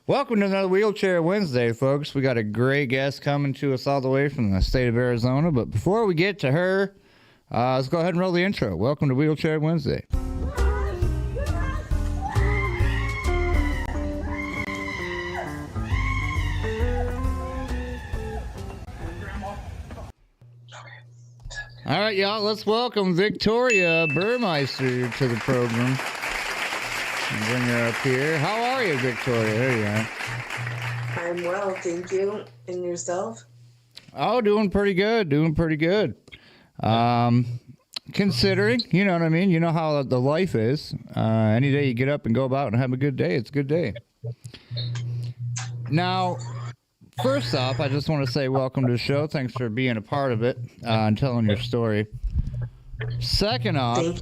Welcome to another Wheelchair Wednesday, folks. We got a great guest coming to us all the way from the state of Arizona. But before we get to her, let's go ahead and roll the intro. Welcome to Wheelchair Wednesday. All right, y'all, let's welcome Victoria Burmeister to the program. Bring her up here. How are you, Victoria? There you are. I'm well, thank you. And yourself? Oh, doing pretty good. Considering, you know what I mean? You know how the life is. Any day you get up and go about and have a good day, it's a good day. Now, first off, I just want to say welcome to the show. Thanks for being a part of it and telling your story. Second off,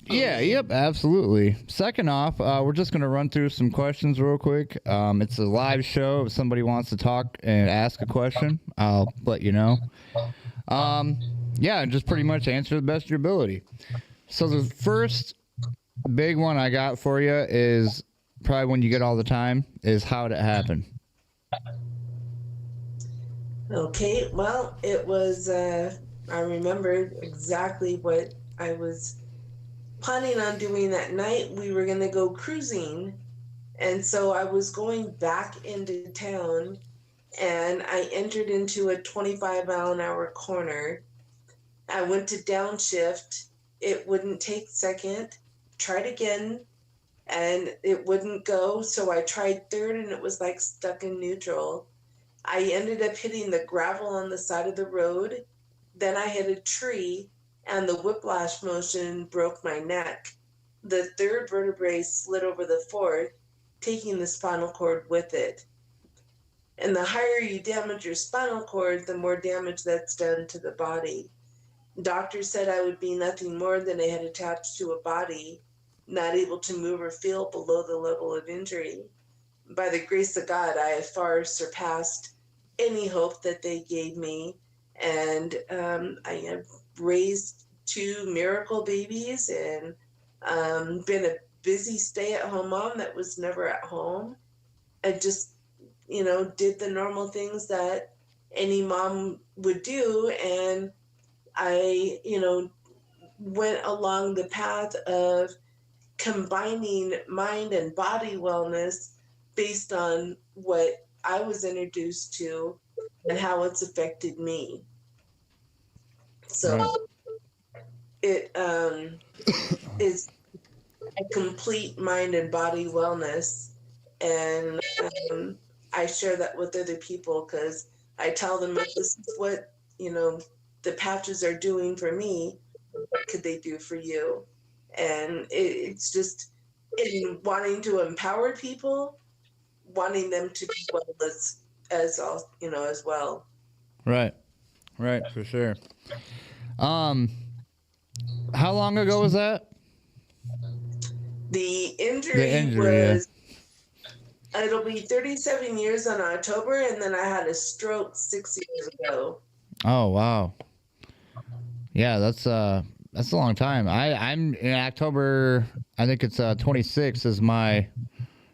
absolutely. Second off, we're just going to run through some questions real quick. It's a live show. If somebody wants to talk and ask a question, I'll let you know. Just pretty much answer the best of your ability. So the first big one I got for you is probably one you get all the time is how did it happen? Okay, well, it was, I remember exactly what I was planning on doing that night. We were going to go cruising. And so I was going back into town and I entered into a 25-mile-an-hour corner. I went to downshift. It wouldn't take second. Tried again and it wouldn't go. So I tried third and it was like stuck in neutral. I ended up hitting the gravel on the side of the road. Then I hit a tree and the whiplash motion broke my neck. The third vertebrae slid over the fourth, taking the spinal cord with it. And the higher you damage your spinal cord, the more damage that's done to the body. Doctor said I would be nothing more than a head attached to a body, not able to move or feel below the level of injury. By the grace of God, I have far surpassed any hope that they gave me. And I have raised 2 miracle babies and been a busy stay-at-home mom that was never at home. I just, did the normal things that any mom would do. And I, went along the path of combining mind and body wellness based on what I was introduced to and how it's affected me. So it is a complete mind and body wellness. And I share that with other people because I tell them if this is what, the patches are doing for me, what could they do for you? And it's just in wanting to empower people, wanting them to be well as well. Right, for sure. How long ago was that? The injury was, it'll be 37 years in October, and then I had a stroke 6 years ago. Oh, wow. Yeah, that's a long time. I'm in October, I think it's 26 is my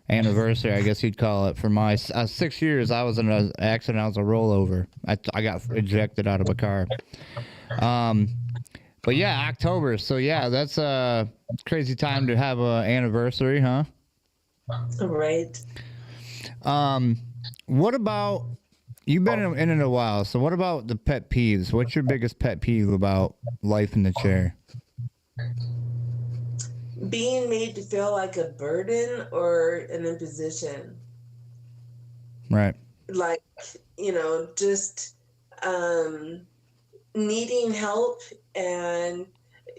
anniversary, I guess you'd call it. For my 6 years, I was in an accident. I was a rollover. I got ejected out of a car. But yeah, October. So yeah, that's a crazy time to have an anniversary, huh? Right. What about, you've been in it a while, so what about the pet peeves? What's your biggest pet peeve about life in the chair? Being made to feel like a burden or an imposition. Right. Like, just needing help, and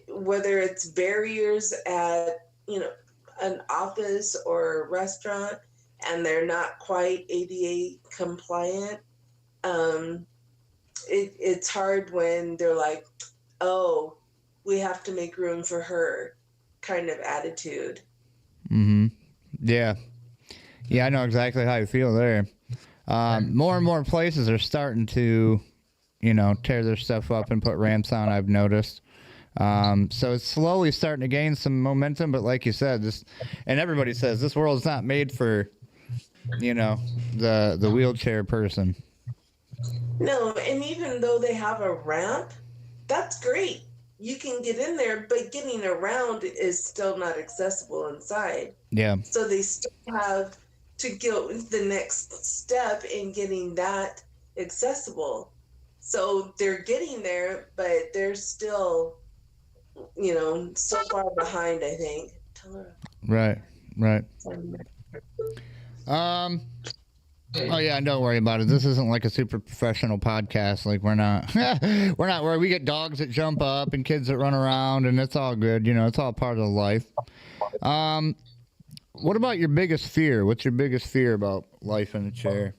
whether it's barriers at, an office or a restaurant and they're not quite ADA compliant. It's hard when they're like, oh, we have to make room for her kind of attitude. Mm-hmm. Yeah. Yeah, I know exactly how you feel there. More and more places are starting to, tear their stuff up and put ramps on, I've noticed. So it's slowly starting to gain some momentum, but like you said, and everybody says this world's not made for you know, the wheelchair person. No, and even though they have a ramp, that's great. You can get in there, but getting around is still not accessible inside. Yeah. So they still have to go the next step in getting that accessible. So they're getting there, but they're still, so far behind, I think. Tell her. Right. Right. Um. Oh yeah, don't worry about it. This isn't like a super professional podcast. Like we're not, we're not where we get dogs that jump up and kids that run around, and it's all good. You know, it's all part of life. Um, what about your biggest fear? What's your biggest fear about life in a chair?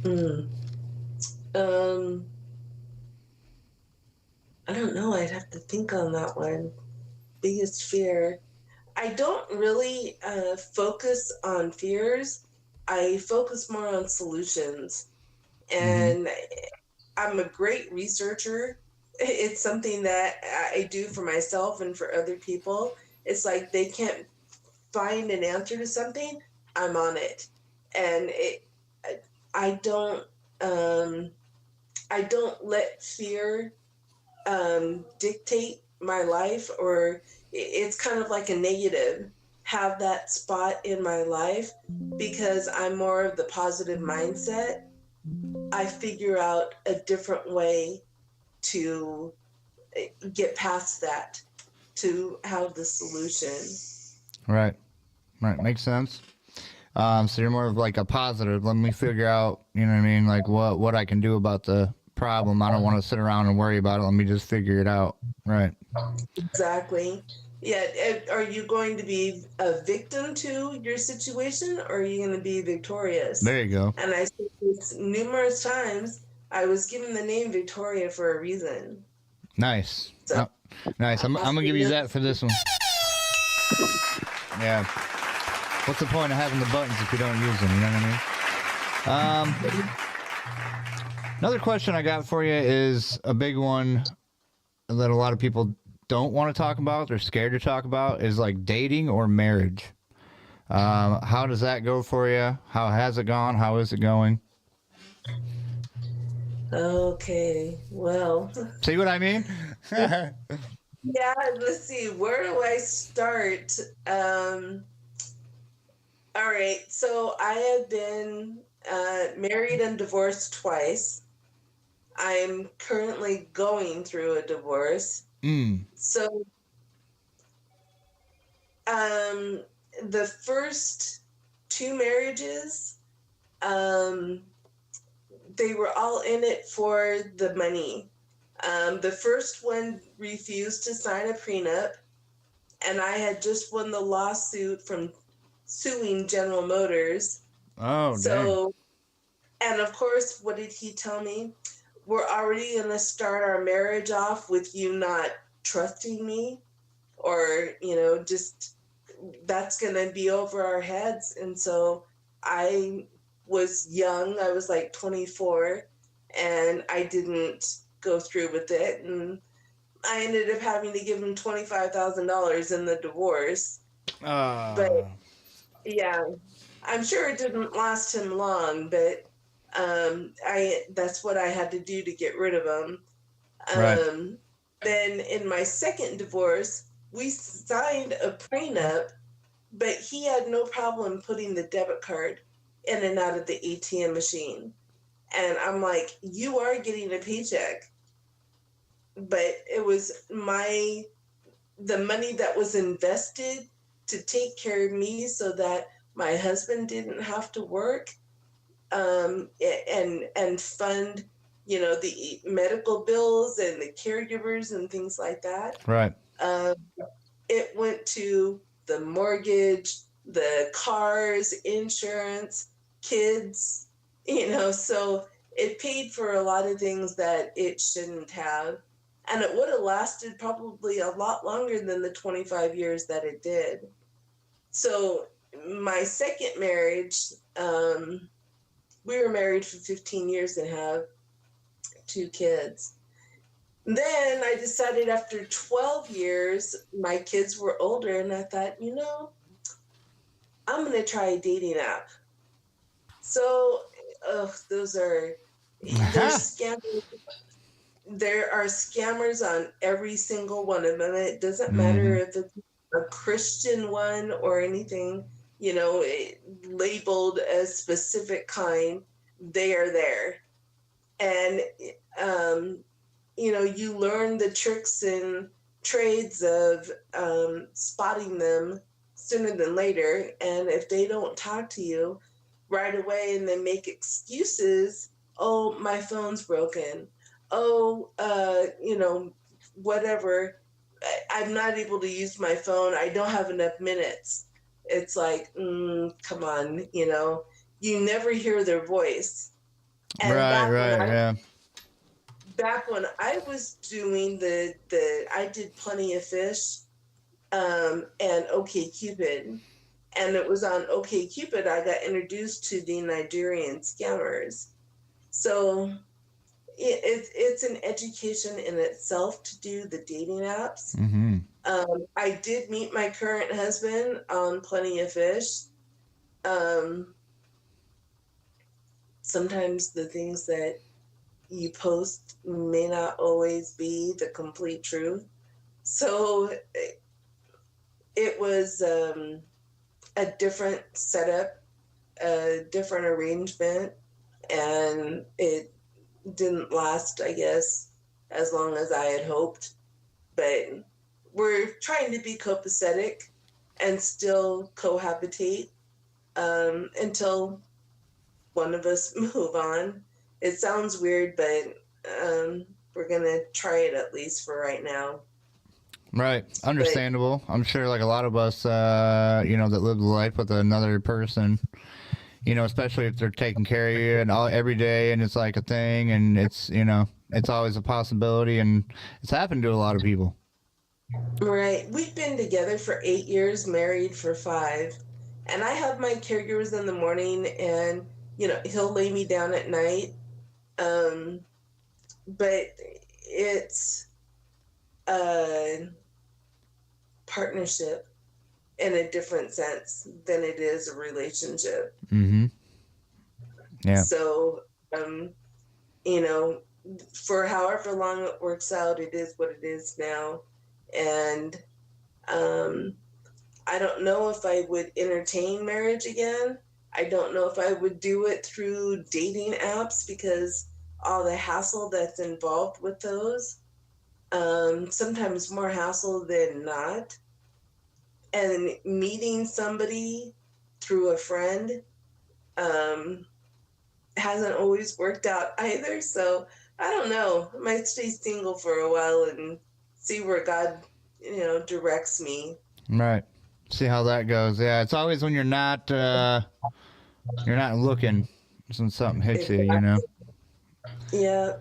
Hmm. Um, I don't know. I'd have to think on that one. Biggest fear. I don't really focus on fears. I focus more on solutions. Mm-hmm. And I'm a great researcher. It's something that I do for myself and for other people. It's like they can't find an answer to something, I'm on it. And I don't um, I don't let fear dictate my life, or it's kind of like a negative have that spot in my life, because I'm more of the positive mindset. I figure out a different way to get past that, to have the solution. Right. Right. Makes sense. So you're more of like a positive. Let me figure out, you know what I mean? Like what I can do about the problem. I don't want to sit around and worry about it. Let me just figure it out. Right. Exactly. Yeah. Are you going to be a victim to your situation, or are you going to be victorious? There you go. And I said this numerous times. I was given the name Victoria for a reason. Nice. So Nice. I'm gonna give you that for this one. Yeah. What's the point of having the buttons if you don't use them? You know what I mean? Another question I got for you is a big one that a lot of people don't want to talk about. They're scared to talk about is like dating or marriage. How does that go for you? How has it gone? How is it going? okay, well, See what I mean? yeah. Let's see. Where do I start? All right. So I have been married and divorced twice. I'm currently going through a divorce. Mm. So um, the first two marriages, um, they were all in it for the money. The first one refused to sign a prenup, and I had just won the lawsuit from suing General Motors. Oh, dang. So, and of course, what did he tell me? We're already going to start our marriage off with you not trusting me, or, just that's going to be over our heads. And so I was young. I was like 24, and I didn't go through with it. And I ended up having to give him $25,000 in the divorce. But yeah, I'm sure it didn't last him long, but that's what I had to do to get rid of him. Right. Then in my second divorce, we signed a prenup, but he had no problem putting the debit card in and out of the ATM machine. And I'm like, you are getting a paycheck. But it was the money that was invested to take care of me so that my husband didn't have to work, and fund, the medical bills and the caregivers and things like that. Right. Um, it went to the mortgage, the cars, insurance, kids, so it paid for a lot of things that it shouldn't have. And it would have lasted probably a lot longer than the 25 years that it did. So my second marriage, we were married for 15 years and have 2 kids. Then I decided after 12 years, my kids were older, and I thought, I'm I'm going to try a dating app. So, those are, there's scammers. There are scammers on every single one of them. It doesn't matter if it's a Christian one or anything, labeled as specific kind, they are there. And, you learn the tricks and trades of spotting them sooner than later. And if they don't talk to you right away and then make excuses, oh, my phone's broken. Oh, whatever. I'm not able to use my phone. I don't have enough minutes. It's like, come on, you never hear their voice. And back when I was doing I did Plenty of Fish, and OkCupid, and it was on OkCupid I got introduced to the Nigerian scammers. So it's an education in itself to do the dating apps. I did meet my current husband on Plenty of Fish. Sometimes the things that you post may not always be the complete truth. So it was a different setup, a different arrangement, and it didn't last, I guess, as long as I had hoped. But we're trying to be copacetic and still cohabitate until one of us move on. It sounds weird, but we're going to try it at least for right now. Right. Understandable. I'm sure like a lot of us, that live the life with another person, especially if they're taking care of you and every day, and it's like a thing, and it's, it's always a possibility, and it's happened to a lot of people. Right. We've been together for 8 years, married for 5. And I have my caregivers in the morning, and, he'll lay me down at night. But it's a partnership in a different sense than it is a relationship. Yeah. So, for however long it works out, it is what it is now. And I don't know if I would entertain marriage again. I don't know if I would do it through dating apps because all the hassle that's involved with those, sometimes more hassle than not. And meeting somebody through a friend hasn't always worked out either. So I don't know. I might stay single for a while and see where God, directs me. Right. See how that goes. Yeah, it's always when you're not looking, when something hits you, Yeah.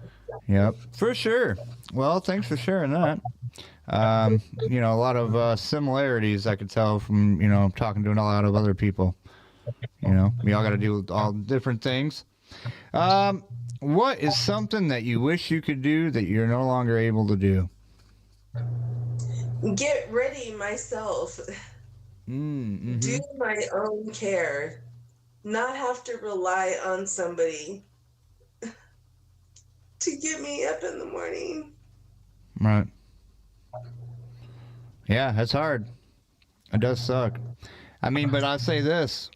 Yep, for sure. Well, thanks for sharing that. A lot of similarities I could tell from, talking to a lot of other people. We all got to do all different things. What is something that you wish you could do that you're no longer able to do? Get ready myself. Do my own care. Not have to rely on somebody to get me up in the morning. Right. Yeah, that's hard. It does suck. I mean, but I'll say this.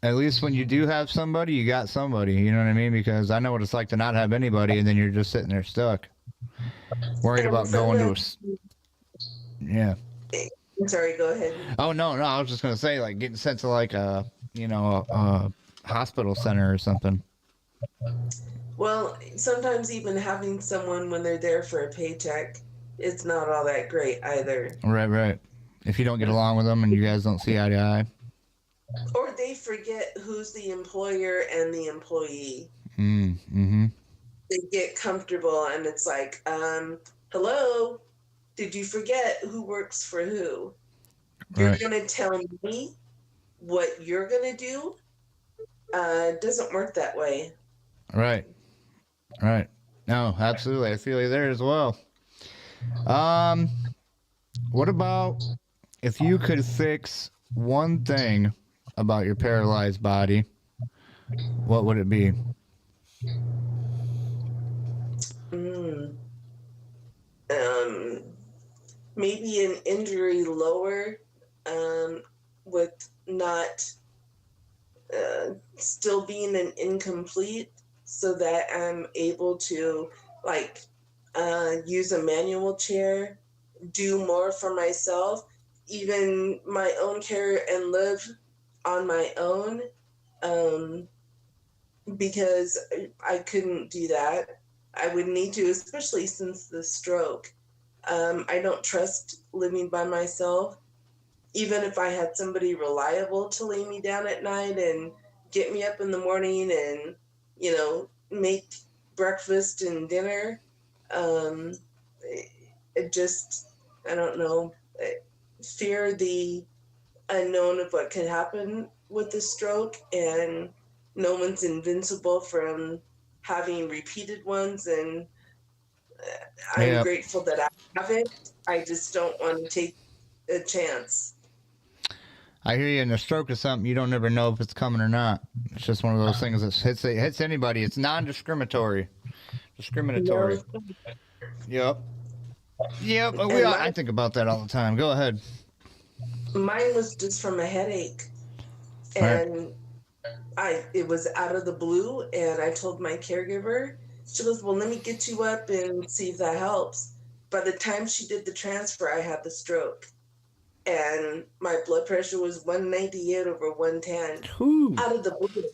At least when you do have somebody, you got somebody. You know what I mean? Because I know what it's like to not have anybody, and then you're just sitting there stuck. Worried about going to a... Yeah. I'm sorry, go ahead. Oh, no, I was just going to say, like, getting sent to, like, a hospital center or something. Well, sometimes even having someone when they're there for a paycheck, it's not all that great either. Right. If you don't get along with them and you guys don't see eye to eye. Or they forget who's the employer and the employee. They get comfortable and it's like, hello, did you forget who works for who? You're going to tell me what you're going to do? It doesn't work that way. Right. No, absolutely. I feel you there as well. What about if you could fix one thing about your paralyzed body, what would it be? Mm. Um, Maybe an injury lower, with not still being an incomplete, so that I'm able to like use a manual chair, do more for myself, even my own care, and live on my own. Um, because I couldn't do that. I would need to, especially since the stroke. I don't trust living by myself. Even if I had somebody reliable to lay me down at night and get me up in the morning and, make breakfast and dinner, um, it just, I don't know, fear the unknown of what could happen with the stroke, and no one's invincible from having repeated ones. And I'm Yeah, grateful that I have it. I just don't want to take a chance. I hear you. In a stroke is something you don't ever know if it's coming or not. It's just one of those things that hits anybody. It's non-discriminatory. Discriminatory. No, Yep. Yep. and I think about that all the time. Go ahead. mine was just from a headache, All right. and it was out of the blue, and I told my caregiver. She goes, "Well, let me get you up and see if that helps." By the time she did the transfer, I had the stroke, and my blood pressure was 198 over 110. Whew. Out of the blue,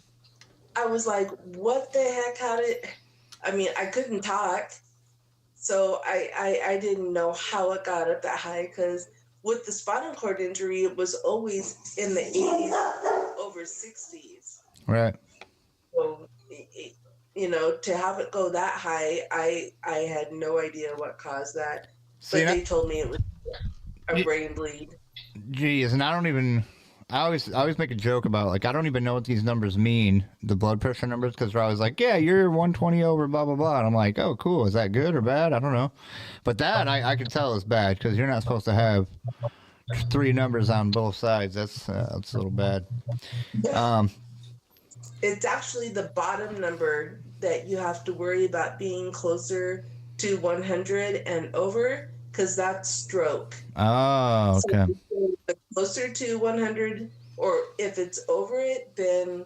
I was like, "What the heck? How did?" I mean, I couldn't talk, so I didn't know how it got up that high, because with the spinal cord injury, it was always in the 80s over 60s. Right. So, to have it go that high, I had no idea what caused that, See, but they told me it was a brain bleed. geez, and I don't even. I always make a joke about like I don't even know what these numbers mean, the blood pressure numbers, because they're always like, yeah, you're 120 over blah blah blah, and I'm like, oh cool, is that good or bad? I don't know, but that I can tell is bad because you're not supposed to have three numbers on both sides. That's a little bad. Um, It's actually the bottom number that you have to worry about being closer to 100 and over, because that's stroke. oh, So okay. if it's closer to 100, or if it's over it, then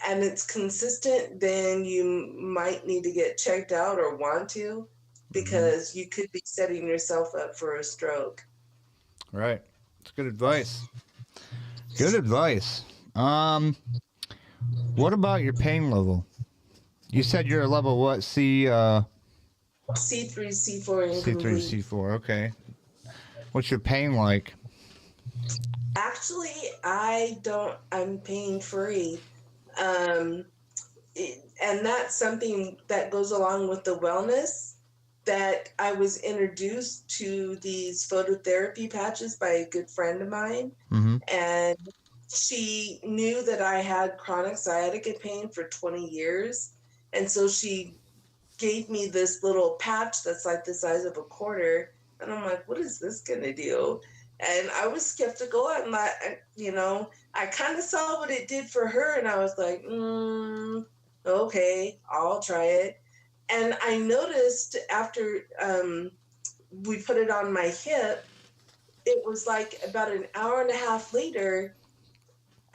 and it's consistent, then you might need to get checked out or want to, Hmm. because you could be setting yourself up for a stroke. Right. It's good advice. Good advice. Um, what about your pain level? You said you're a level what? C3, C4 C3 to incomplete. C4. Okay. What's your pain like? Actually, I'm pain free. Um, and that's something that goes along with the wellness, that I was introduced to these phototherapy patches by a good friend of mine. Mm-hmm. And she knew that I had chronic sciatica pain for 20 years. And so she gave me this little patch that's like the size of a quarter. And I'm like, what is this going to do? And I was skeptical. I'm not, I kind of saw what it did for her. And I was like, okay, I'll try it. And I noticed after we put it on my hip, it was like about an hour and a half later,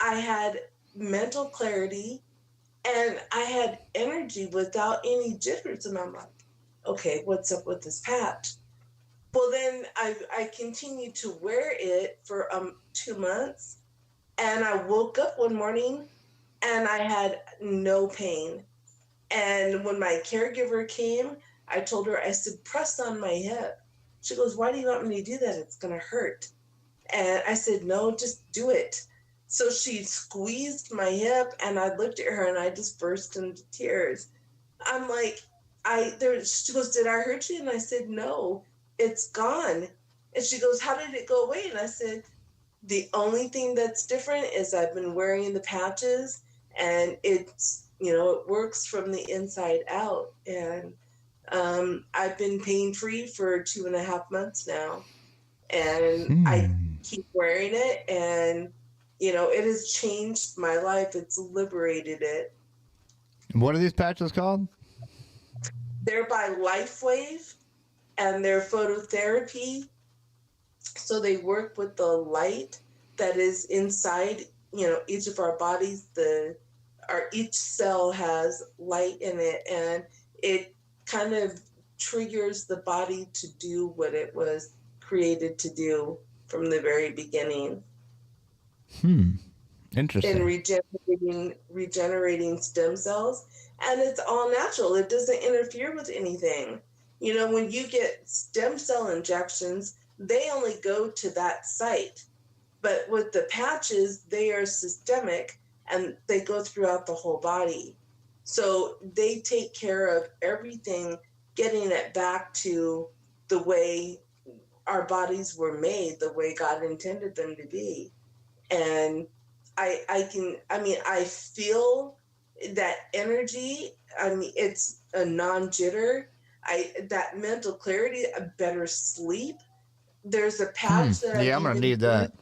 I had mental clarity and I had energy without any jitters. And I'm like, okay, what's up with this patch? Well, then I continued to wear it for 2 months. And I woke up one morning and I had no pain. And when my caregiver came, I told her, I said, press on my hip. She goes, why do you want me to do that? It's going to hurt. And I said, no, just do it. So she squeezed my hip, and I looked at her and I just burst into tears. I'm like, she goes, did I hurt you? And I said, no, it's gone. And she goes, how did it go away? And I said, the only thing that's different is I've been wearing the patches, and it works from the inside out. And I've been pain free for 2.5 months now, and I Hmm. keep wearing it. And it has changed my life. It's liberated it. What are these patches called? They're by LifeWave, and they're phototherapy. So they work with the light that is inside, each of our bodies. Each cell has light in it, and it kind of triggers the body to do what it was created to do from the very beginning. In Interesting. regenerating stem cells, and it's all natural. It doesn't interfere with anything. When you get stem cell injections, they only go to that site, but with the patches, they are systemic and they go throughout the whole body. So they take care of everything, getting it back to the way our bodies were made, the way God intended them to be. And I feel that energy. It's a non-jitter. That mental clarity, a better sleep. There's a patch that Yeah, I've I'm gonna even need that.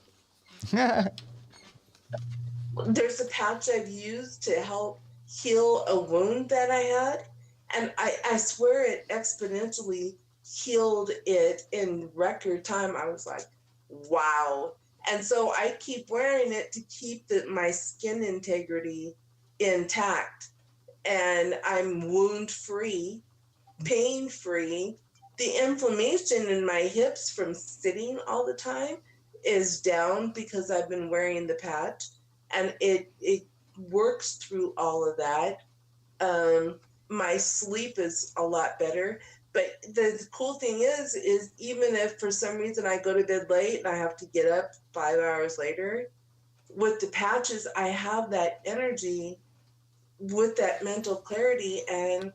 there's a patch I've used to help heal a wound that I had. And I swear it exponentially healed it in record time. I was like, wow. And so I keep wearing it to keep my skin integrity intact. And I'm wound free, pain free. The inflammation in my hips from sitting all the time is down because I've been wearing the patch, and it works through all of that. My sleep is a lot better. But the cool thing is even if for some reason I go to bed late and I have to get up 5 hours later, with the patches, I have that energy with that mental clarity, and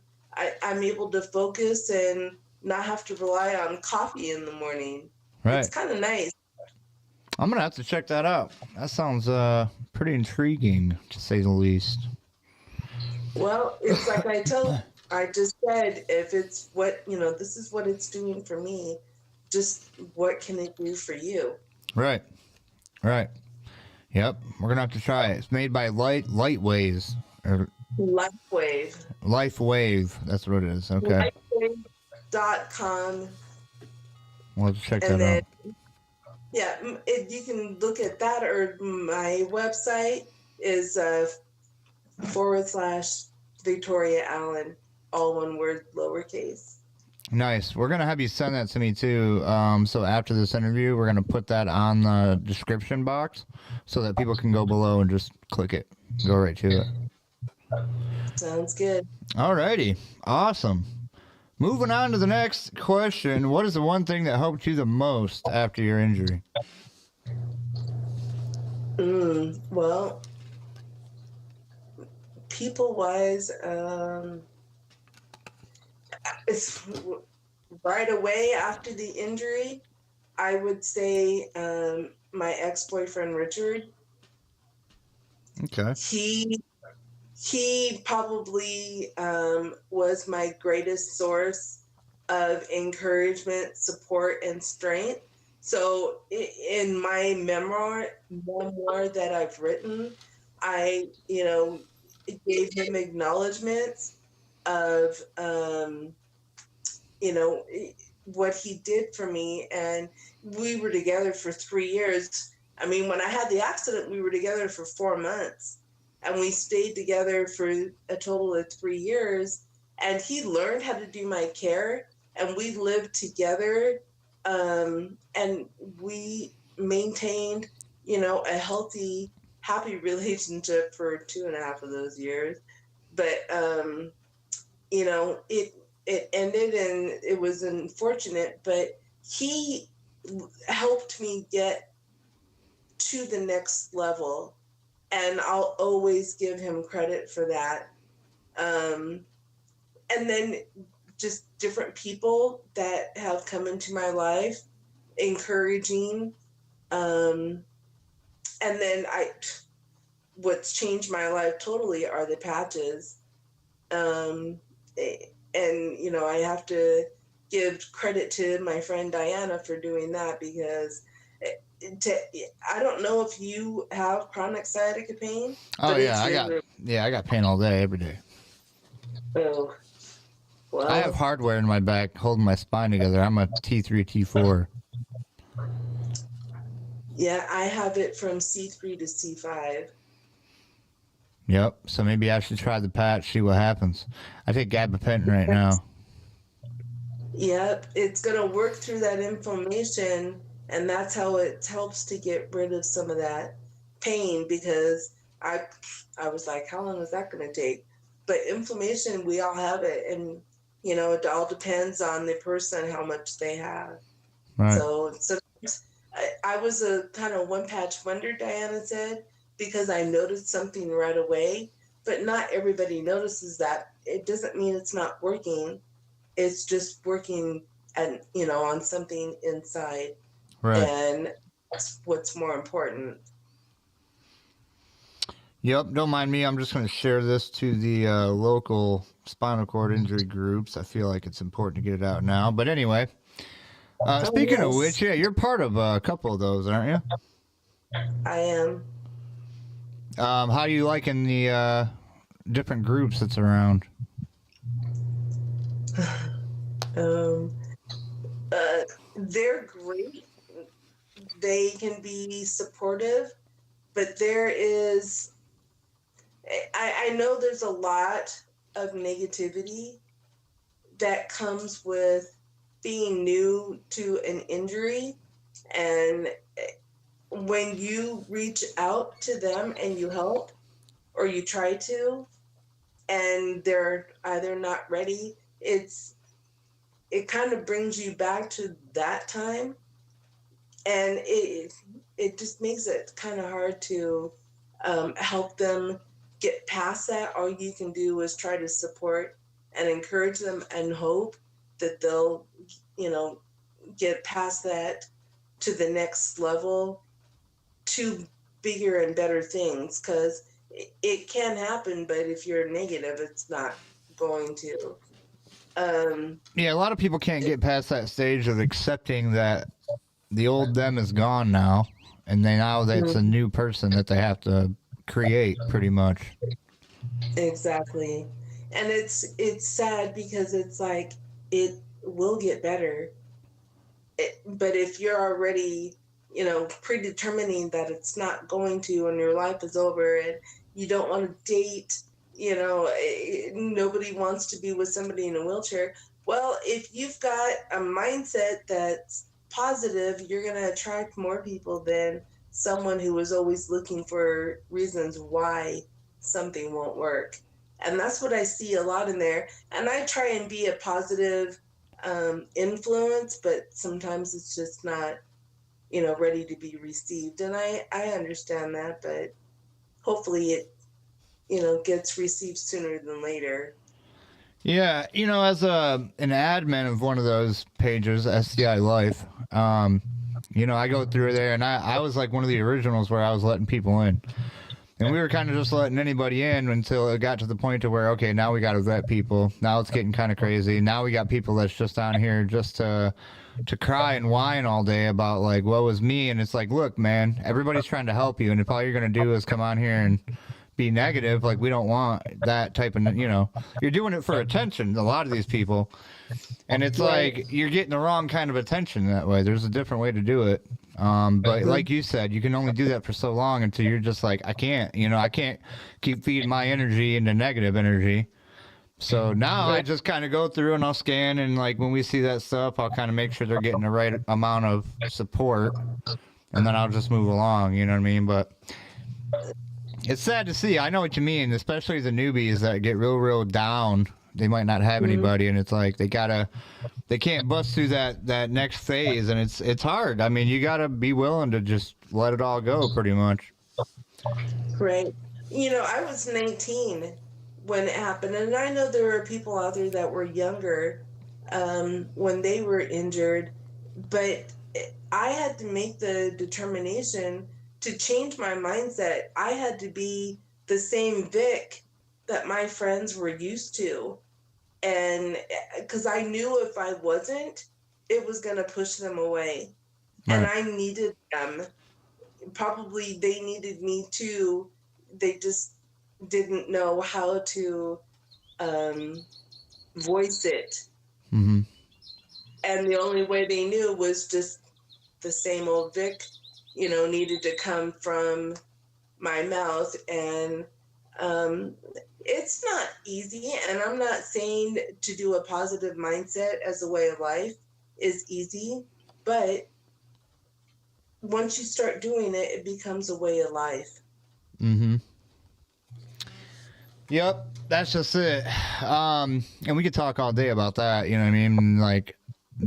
I'm able to focus and not have to rely on coffee in the morning. It's Right. kind of nice. I'm gonna have to check that out. That sounds pretty intriguing, to say the least. Well, it's like I just said, if it's what, this is what it's doing for me, just what can it do for you? Right. Right. Yep. We're gonna have to try it. It's made by Light Waves or LifeWave. Life Wave. That's what it is. Okay. LifeWave.com. We'll have to check And that then, out. yeah, you can look at that, or my website is /Victoria Allen, all one word, lowercase. Nice. We're gonna have you send that to me too. So after this interview, we're gonna put that on the description box so that people can go below and just click it, go right to it. Sounds good. Alrighty. Awesome. Moving on to the next question. What is the one thing that helped you the most after your injury? Well, people wise, it's right away after the injury. I would say my ex-boyfriend Richard. Okay. He probably was my greatest source of encouragement, support, and strength. So in my memoir that I've written, I gave him acknowledgments of what he did for me, and we were together for 3 years. I mean, when I had the accident, we were together for 4 months, and we stayed together for a total of 3 years. And he learned how to do my care, and we lived together, and we maintained, a healthy, happy relationship for 2.5 of those years. But it ended, and it was unfortunate, but he helped me get to the next level, and I'll always give him credit for that. And then just different people that have come into my life, encouraging. And then what's changed my life totally are the patches. And I have to give credit to my friend Diana for doing that, because I don't know if you have chronic sciatica pain, Oh but yeah, it's I got pain all day, every day. oh I have well, hardware in my back holding my spine together. I'm a T3, T4. yeah, I have it from C3 to C5. Yep. So maybe I should try the patch, see what happens. I take gabapentin right now. Yep, it's gonna work through that inflammation, and that's how it helps to get rid of some of that pain. Because I, I was like, how long is that gonna take? But inflammation, we all have it, and it all depends on the person how much they have. Right. So I was a kind of one patch wonder, Diana said, because I noticed something right away. But not everybody notices that. It doesn't mean it's not working. It's just working and on something inside, Right. and that's what's more important. Yep. Don't mind me. I'm just going to share this to the local spinal cord injury groups. I feel like it's important to get it out now. But anyway, Oh speaking of which, yes, yeah, you're part of a couple of those, aren't you? I am. How do you liking the different groups that's around? um, uh, they're great. They can be supportive, but I know there's a lot of negativity that comes with being new to an injury. And when you reach out to them and you help, or you try to, and they're either not ready, it kind of brings you back to that time, and it just makes it kind of hard to help them get past that. All you can do is try to support and encourage them and hope that they'll get past that to the next level, to bigger and better things, because it can happen, but if you're negative, it's not going to. Yeah, a lot of people can't get past that stage of accepting that the old them is gone now, and they now that it's a new person that they have to create, pretty much. Exactly. And it's sad because it's like it will get better. But if you're already, predetermining that it's not going to, and your life is over, and you don't want to date, nobody wants to be with somebody in a wheelchair. Well, if you've got a mindset that's positive, you're going to attract more people than someone who is always looking for reasons why something won't work. And that's what I see a lot in there. And I try and be a positive influence, but sometimes it's just not, ready to be received. And I understand that, but hopefully it, gets received sooner than later. Yeah, as an admin of one of those pages, SCI Life, I go through there, and I was like one of the originals where I was letting people in. And we were kind of just letting anybody in until it got to the point to where, okay, now we got to vet people. Now it's getting kind of crazy. Now we got people that's just on here just to cry and whine all day about, like, what was me. And it's like, look, man, everybody's trying to help you. And if all you're going to do is come on here and be negative, like, we don't want that type of, you're doing it for attention, a lot of these people. And it's like you're getting the wrong kind of attention that way. There's a different way to do it. But like you said, you can only do that for so long until you're just like, I can't keep feeding my energy into negative energy. So now I just kind of go through and I'll scan, and like when we see that stuff, I'll kind of make sure they're getting the right amount of support, and then I'll just move along. You know what I mean? But it's sad to see. I know what you mean, especially the newbies that get real down. They might not have anybody, and it's like they can't bust through that next phase, and it's hard. I mean, you gotta be willing to just let it all go, pretty much. Right. I was 19 when it happened, and I know there are people out there that were younger when they were injured, but I had to make the determination to change my mindset. I had to be the same Vic that my friends were used to. And because I knew if I wasn't, it was going to push them away. and I needed them. Probably they needed me too. They just didn't know how to voice it. Mm-hmm. And the only way they knew was just the same old Vic, needed to come from my mouth. And it's not easy. And I'm not saying to do a positive mindset as a way of life is easy, but once you start doing it, it becomes a way of life. Mm-hmm. Yep, that's just it. And we could talk all day about that, you know what I mean? Like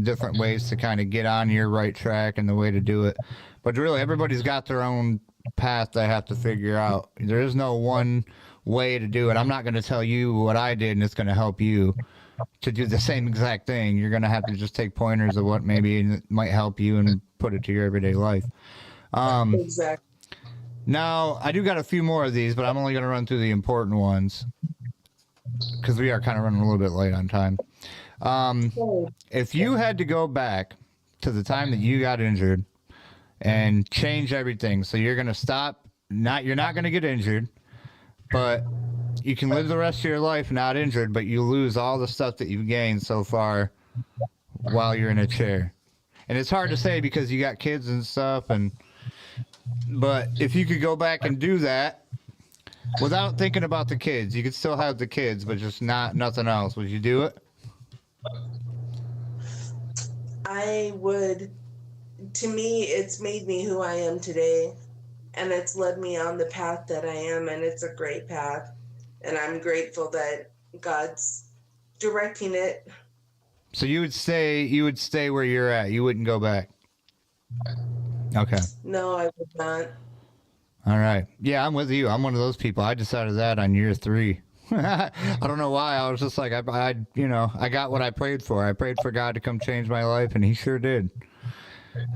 different ways to kind of get on your right track and the way to do it. But really, everybody's got their own path they have to figure out. There is no one way to do it. I'm not going to tell you what I did and it's going to help you to do the same exact thing. You're going to have to just take pointers of what maybe might help you and put it to your everyday life. Exactly. Now, I do got a few more of these, but I'm only going to run through the important ones because we are kind of running a little bit late on time. If you had to go back to the time that you got injured and change everything, so you're going to stop, you're not going to get injured, but you can live the rest of your life not injured, but you lose all the stuff that you've gained so far while you're in a chair. And it's hard to say because you got kids and stuff, but if you could go back and do that without thinking about the kids, you could still have the kids, but just nothing else. Would you do it? I would. To me, it's made me who I am today, and it's led me on the path that I am, and it's a great path, and I'm grateful that God's directing it. So you would stay where you're at. You wouldn't go back. Okay. No, I would not. All right. Yeah, I'm with you. I'm one of those people. I decided that on year 3. I don't know why. I was just like, I got what I prayed for. I prayed for God to come change my life, and He sure did.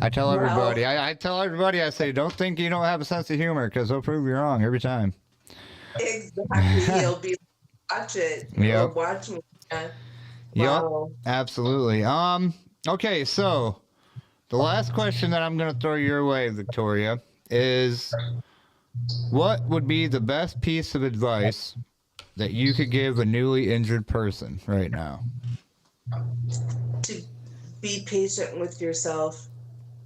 I tell everybody. I tell everybody. I say, don't think you don't have a sense of humor, because He'll prove you wrong every time. Exactly. He'll be watch it. Yep. Or watch me. Wow. Yep. Absolutely. Okay. So the last question that I'm going to throw your way, Victoria, is what would be the best piece of advice that you could give a newly injured person right now? To be patient with yourself.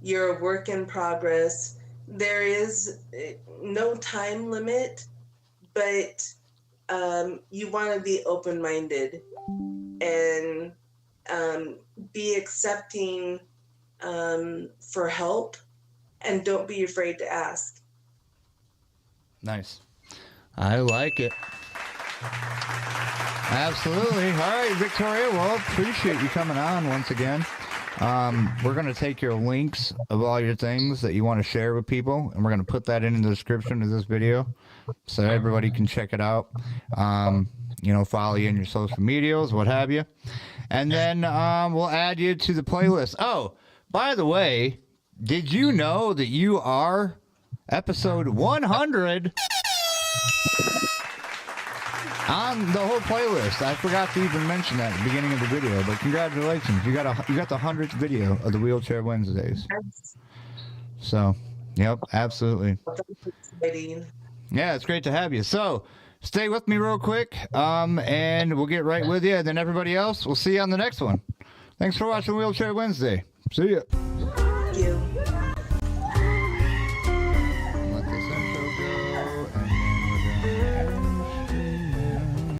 You're a work in progress. There is no time limit, but you want to be open-minded and be accepting for help, and don't be afraid to ask. Nice. I like it. Absolutely. All right, Victoria. Well, appreciate you coming on once again. We're going to take your links of all your things that you want to share with people, and we're going to put that in the description of this video so everybody can check it out. Follow you in your social medias, what have you. And then we'll add you to the playlist. Oh, by the way, did you know that you are episode 100 on the whole playlist? I forgot to even mention that at the beginning of the video, but congratulations. You got the 100th video of the Wheelchair Wednesdays. So, yep, absolutely. Yeah, it's great to have you. So, stay with me real quick, and we'll get right with you. And then everybody else, we'll see you on the next one. Thanks for watching Wheelchair Wednesday. See ya.